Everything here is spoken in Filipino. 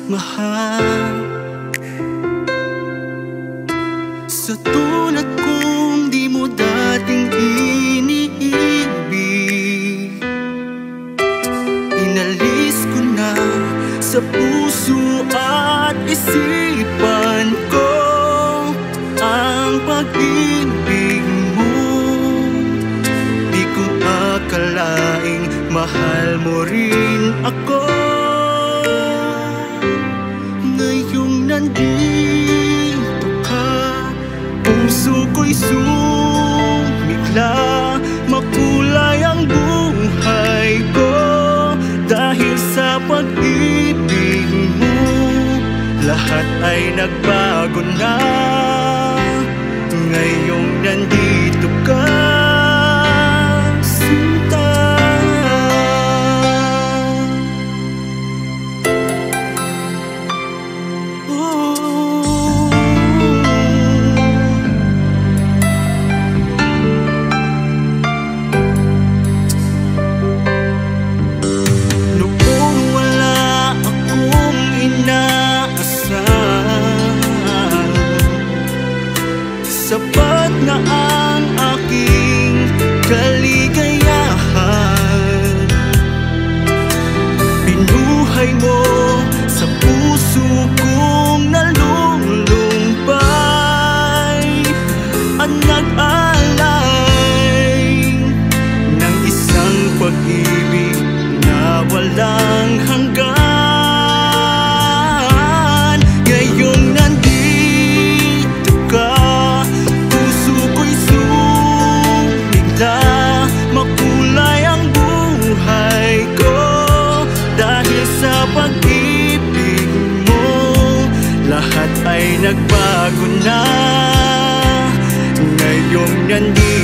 mahal. Sa tulad kong di mo dating iniibig, inalis ko na sa puso at isipan ko ang pag-ibig mo. Di ko akalaing mahal mo rin ako. Ngayong nandito ka, puso ko'y sumigla. Makulay ang buhay ko dahil sa pag-ibig mo. Lahat ay nagbago na ngayong nandito ka, sinta. Noong wala akong inaasahan, sapat na ang aking kaligayahan. Binuhay mo sa puso kong nalulumbay at nag-alay ng isang pag-ibig na walang hanggan. Ngayong nandito ka, puso ko'y sumigla. Makulay ang buhay ko dahil sa pag-ibig mo. Lahat ay nagbago na ngayong nandito